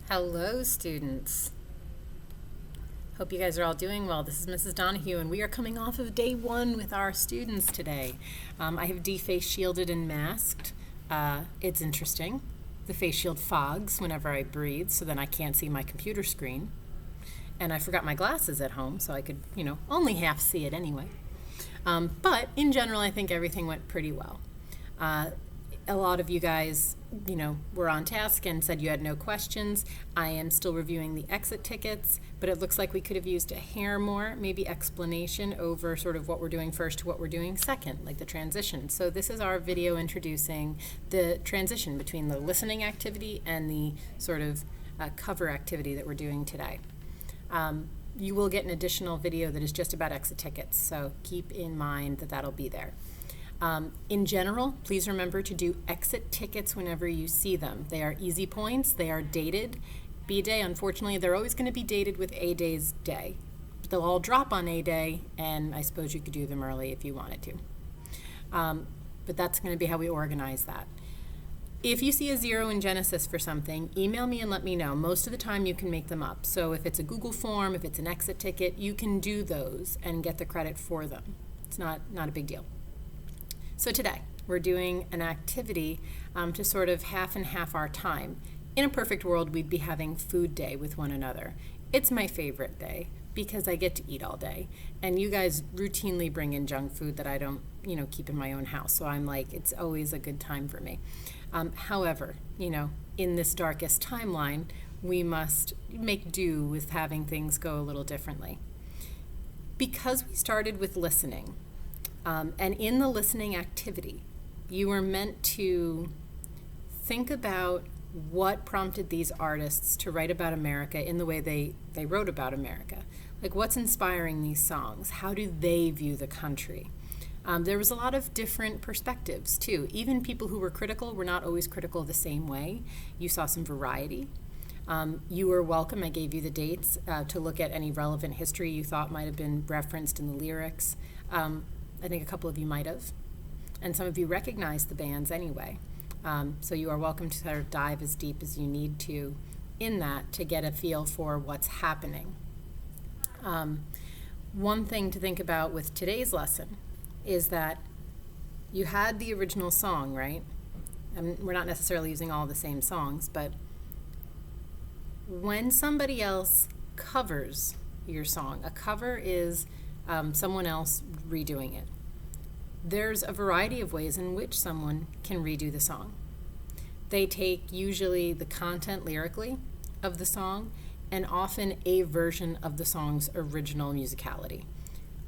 Hello, students. Hope you guys are all doing well. This is Mrs. Donahue, and we are coming off of day one with our students today. I have D face shielded and masked. It's interesting. The face shield fogs whenever I breathe, so then I can't see my computer screen. And I forgot my glasses at home, so I could, only half see it anyway. But in general, I think everything went pretty well. A lot of you guys, were on task and said you had no questions. I am still reviewing the exit tickets, but it looks like we could have used a hair more, maybe explanation over sort of what we're doing first to what we're doing second, like the transition. So this is our video introducing the transition between the listening activity and the sort of cover activity that we're doing today. You will get an additional video that is just about exit tickets, so keep in mind that that'll be there. In general, please remember to do exit tickets whenever you see them. They are easy points. They are dated. B-Day, unfortunately, they're always going to be dated with A-Day's day. They'll all drop on A-Day, and I suppose you could do them early if you wanted to. But that's going to be how we organize that. If you see a 0 in Genesis for something, email me and let me know. Most of the time you can make them up. So if it's a Google form, if it's an exit ticket, you can do those and get the credit for them. It's not a big deal. So today, we're doing an activity to sort of half and half our time. In a perfect world, we'd be having food day with one another. It's my favorite day because I get to eat all day. And you guys routinely bring in junk food that I don't, keep in my own house. So I'm like, it's always a good time for me. However, in this darkest timeline, we must make do with having things go a little differently. Because we started with listening, and in the listening activity, you were meant to think about what prompted these artists to write about America in the way they wrote about America. Like, what's inspiring these songs? How do they view the country? There was a lot of different perspectives, too. Even people who were critical were not always critical the same way. You saw some variety. You were welcome. I gave you the dates to look at any relevant history you thought might have been referenced in the lyrics. I think a couple of you might have, and some of you recognized the bands anyway. So you are welcome to sort of dive as deep as you need to in that to get a feel for what's happening. One thing to think about with today's lesson is that you had the original song, right? And we're not necessarily using all the same songs, but when somebody else covers your song, a cover is someone else redoing it. There's a variety of ways in which someone can redo the song. They take usually the content lyrically of the song and often a version of the song's original musicality.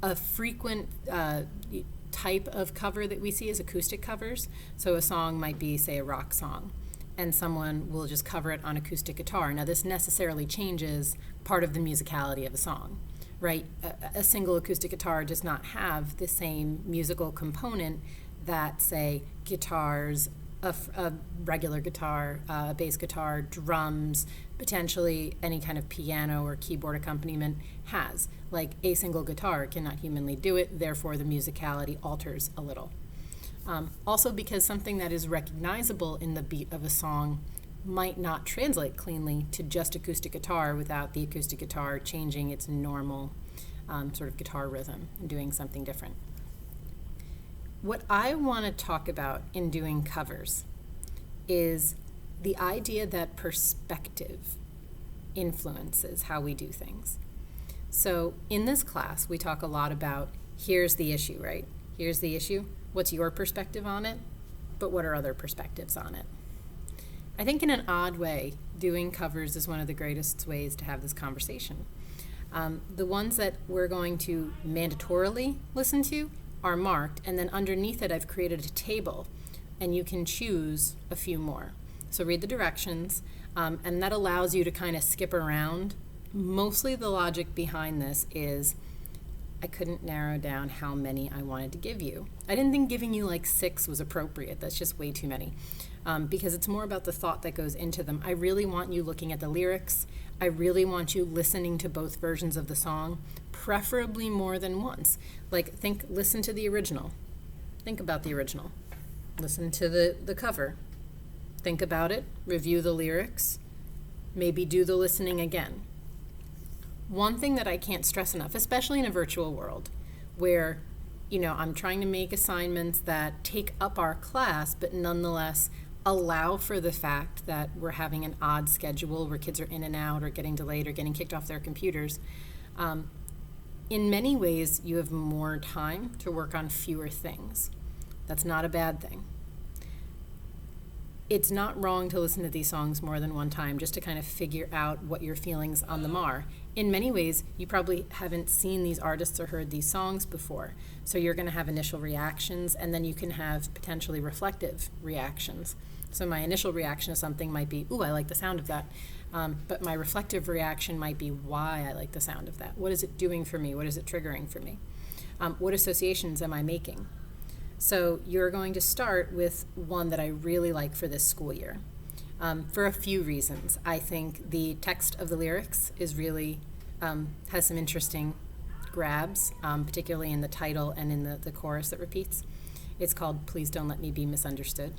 A frequent type of cover that we see is acoustic covers. So a song might be, say, a rock song, and someone will just cover it on acoustic guitar. Now, this necessarily changes part of the musicality of a song. Right, a single acoustic guitar does not have the same musical component that, say, guitars, a regular guitar, a bass guitar, drums, potentially any kind of piano or keyboard accompaniment has. Like, a single guitar cannot humanly do it, therefore the musicality alters a little. Also, because something that is recognizable in the beat of a song might not translate cleanly to just acoustic guitar without the acoustic guitar changing its normal sort of guitar rhythm and doing something different. What I want to talk about in doing covers is the idea that perspective influences how we do things. So in this class, we talk a lot about here's the issue, right? Here's the issue. What's your perspective on it? But what are other perspectives on it? I think in an odd way, doing covers is one of the greatest ways to have this conversation. The ones that we're going to mandatorily listen to are marked, and then underneath it I've created a table, and you can choose a few more. So read the directions, and that allows you to kind of skip around. Mostly the logic behind this is I couldn't narrow down how many I wanted to give you. I didn't think giving you like 6 was appropriate. That's just way too many. Because it's more about the thought that goes into them. I really want you looking at the lyrics. I really want you listening to both versions of the song, preferably more than once. Like, listen to the original. Think about the original. Listen to the cover. Think about it. Review the lyrics. Maybe do the listening again. One thing that I can't stress enough, especially in a virtual world where, I'm trying to make assignments that take up our class, but nonetheless allow for the fact that we're having an odd schedule where kids are in and out or getting delayed or getting kicked off their computers. In many ways, you have more time to work on fewer things. That's not a bad thing. It's not wrong to listen to these songs more than one time just to kind of figure out what your feelings on them are. In many ways, you probably haven't seen these artists or heard these songs before. So you're going to have initial reactions, and then you can have potentially reflective reactions. So my initial reaction to something might be, ooh, I like the sound of that. But my reflective reaction might be why I like the sound of that. What is it doing for me? What is it triggering for me? What associations am I making? So you're going to start with one that I really like for this school year, for a few reasons. I think the text of the lyrics is really, has some interesting grabs, particularly in the title and in the chorus that repeats. It's called Please Don't Let Me Be Misunderstood.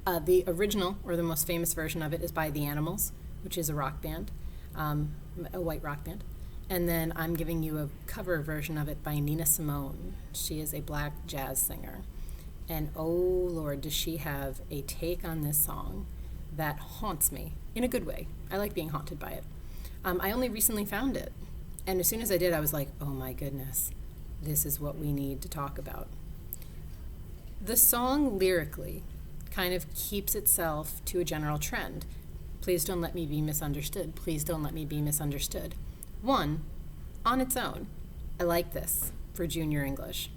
The original, or the most famous version of it, is by The Animals, which is a rock band, a white rock band. And then I'm giving you a cover version of it by Nina Simone. She is a black jazz singer. And oh Lord, does she have a take on this song that haunts me in a good way. I like being haunted by it. I only recently found it. And as soon as I did, I was like, oh my goodness, this is what we need to talk about. The song lyrically kind of keeps itself to a general trend. Please don't let me be misunderstood. Please don't let me be misunderstood. One, on its own, I like this for junior English.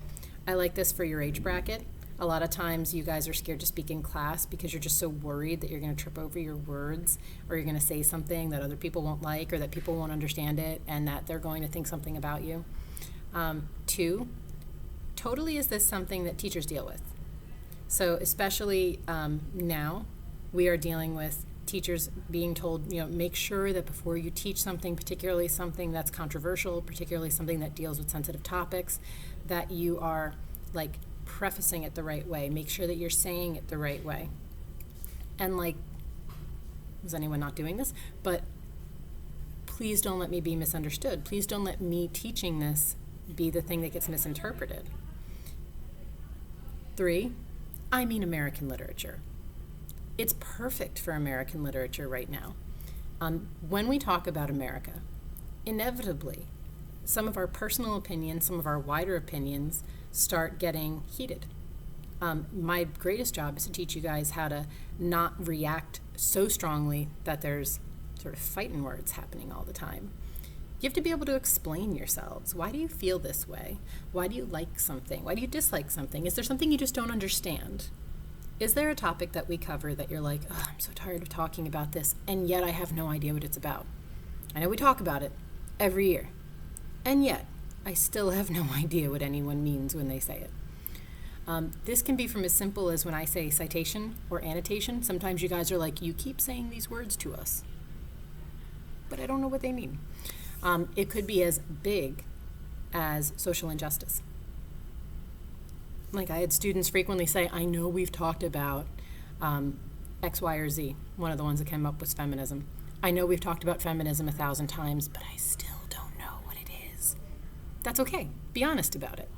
I like this for your age bracket. A lot of times you guys are scared to speak in class because you're just so worried that you're going to trip over your words, or you're going to say something that other people won't like, or that people won't understand it, and that they're going to think something about you. Two, totally is this something that teachers deal with? So especially now, we are dealing with teachers being told, make sure that before you teach something, particularly something that's controversial, particularly something that deals with sensitive topics, that you are prefacing it the right way. Make sure that you're saying it the right way. And is anyone not doing this? But please don't let me be misunderstood. Please don't let me teaching this be the thing that gets misinterpreted. Three, I mean American literature. It's perfect for American literature right now. When we talk about America, inevitably, some of our personal opinions, some of our wider opinions start getting heated. My greatest job is to teach you guys how to not react so strongly that there's sort of fighting words happening all the time. You have to be able to explain yourselves. Why do you feel this way? Why do you like something? Why do you dislike something? Is there something you just don't understand? Is there a topic that we cover that you're like, oh, I'm so tired of talking about this, and yet I have no idea what it's about? I know we talk about it every year, and yet I still have no idea what anyone means when they say it. This can be from as simple as when I say citation or annotation. Sometimes you guys are like, you keep saying these words to us, but I don't know what they mean. It could be as big as social injustice. I had students frequently say, I know we've talked about X, Y, or Z. One of the ones that came up was feminism. I know we've talked about feminism 1,000 times, but I still don't know what it is. That's okay. Be honest about it.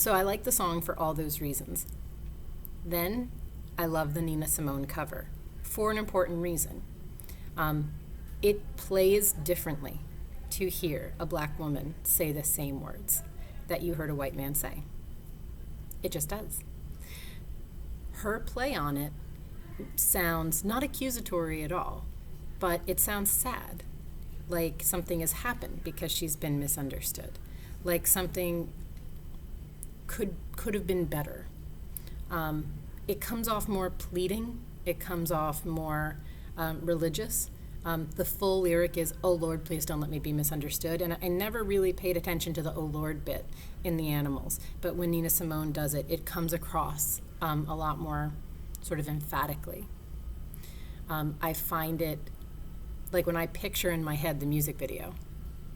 So I like the song for all those reasons. Then I love the Nina Simone cover for an important reason. It plays differently to hear a black woman say the same words that you heard a white man say. It just does. Her play on it sounds not accusatory at all, but it sounds sad, like something has happened because she's been misunderstood, like something could have been better. It comes off more pleading. It comes off more religious. The full lyric is, oh Lord, please don't let me be misunderstood. And I never really paid attention to the oh Lord bit in The Animals. But when Nina Simone does it, it comes across a lot more sort of emphatically. I find it, when I picture in my head the music video,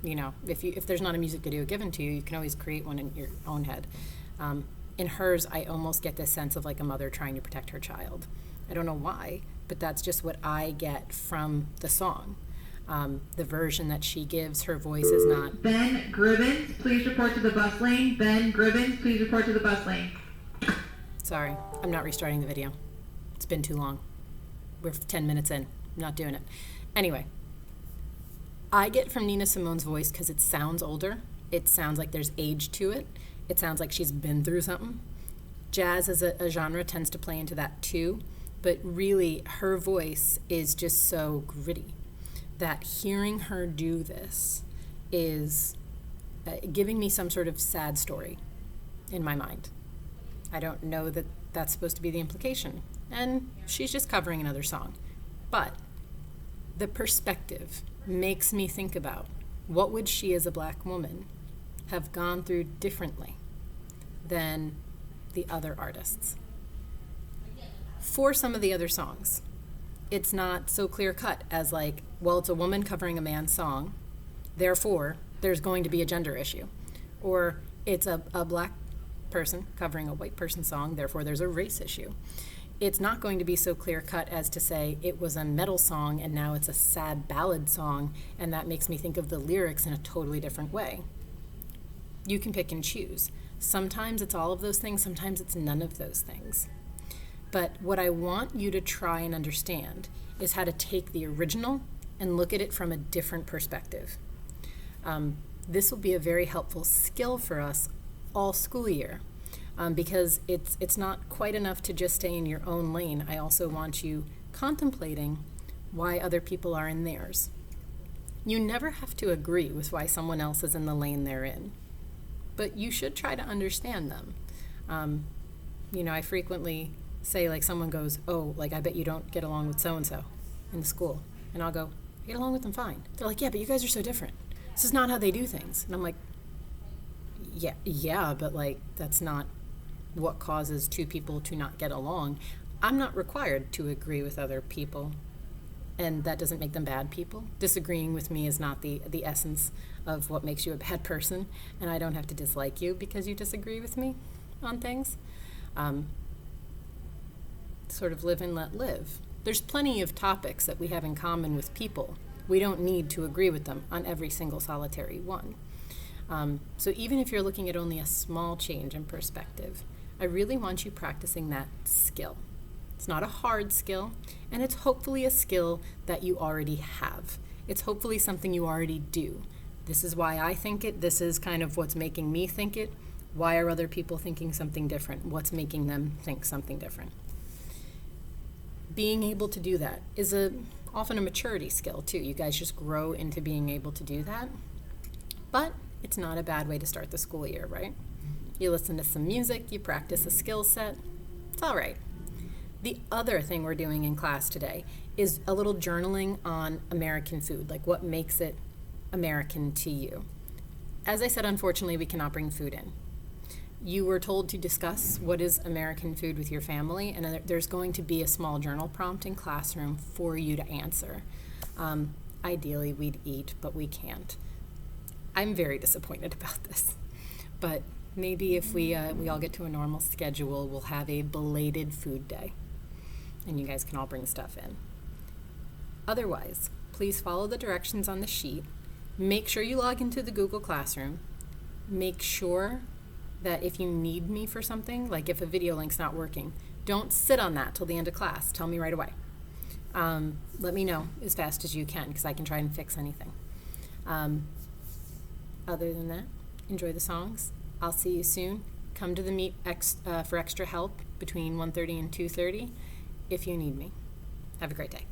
if there's not a music video given to you, you can always create one in your own head. In hers, I almost get this sense of a mother trying to protect her child. I don't know why, but that's just what I get from the song. The version that she gives, her voice is not... Ben Gribbins, please report to the bus lane. Ben Gribbins, please report to the bus lane. Sorry, I'm not restarting the video. It's been too long. We're 10 minutes in. I'm not doing it. Anyway, I get from Nina Simone's voice because it sounds older. It sounds like there's age to it. It sounds like she's been through something. Jazz as a genre tends to play into that too, but really her voice is just so gritty that hearing her do this is giving me some sort of sad story in my mind. I don't know that that's supposed to be the implication. And she's just covering another song. But the perspective makes me think about what would she as a black woman have gone through differently than the other artists. For some of the other songs, it's not so clear-cut as like, well, it's a woman covering a man's song, therefore there's going to be a gender issue. Or it's a black person covering a white person's song, therefore there's a race issue. It's not going to be so clear-cut as to say it was a metal song and now it's a sad ballad song, and that makes me think of the lyrics in a totally different way. You can pick and choose. Sometimes it's all of those things, sometimes it's none of those things. But what I want you to try and understand is how to take the original and look at it from a different perspective. This will be a very helpful skill for us all school year, because it's not quite enough to just stay in your own lane. I also want you contemplating why other people are in theirs. You never have to agree with why someone else is in the lane they're in, but you should try to understand them. I frequently say, like, someone goes, oh, like, I bet you don't get along with so-and-so in the school. And I'll go, I get along with them fine. They're like, yeah, but you guys are so different. This is not how they do things. And I'm like, yeah, but, like, that's not what causes two people to not get along. I'm not required to agree with other people, and that doesn't make them bad people. Disagreeing with me is not the essence of what makes you a bad person, and I don't have to dislike you because you disagree with me on things. Sort of live and let live. There's plenty of topics that we have in common with people. We don't need to agree with them on every single solitary one. So even if you're looking at only a small change in perspective, I really want you practicing that skill. It's not a hard skill, and it's hopefully a skill that you already have. It's hopefully something you already do. This is why I think it. This is kind of what's making me think it. Why are other people thinking something different? What's making them think something different? Being able to do that is often a maturity skill too. You guys just grow into being able to do that. But it's not a bad way to start the school year, right? You listen to some music, you practice a skill set. It's all right. The other thing we're doing in class today is a little journaling on American food, like what makes it American to you. As I said, unfortunately, we cannot bring food in. You were told to discuss what is American food with your family, and there's going to be a small journal prompt in classroom for you to answer. Ideally, we'd eat, but we can't. I'm very disappointed about this, but maybe if we all get to a normal schedule, we'll have a belated food day, and you guys can all bring stuff in. Otherwise, please follow the directions on the sheet. Make sure you log into the Google Classroom. Make sure that if you need me for something, like if a video link's not working, don't sit on that till the end of class. Tell me right away. Let me know as fast as you can, because I can try and fix anything. Other than that, enjoy the songs. I'll see you soon. Come to the meet for extra help between 1:30 and 2:30 if you need me. Have a great day.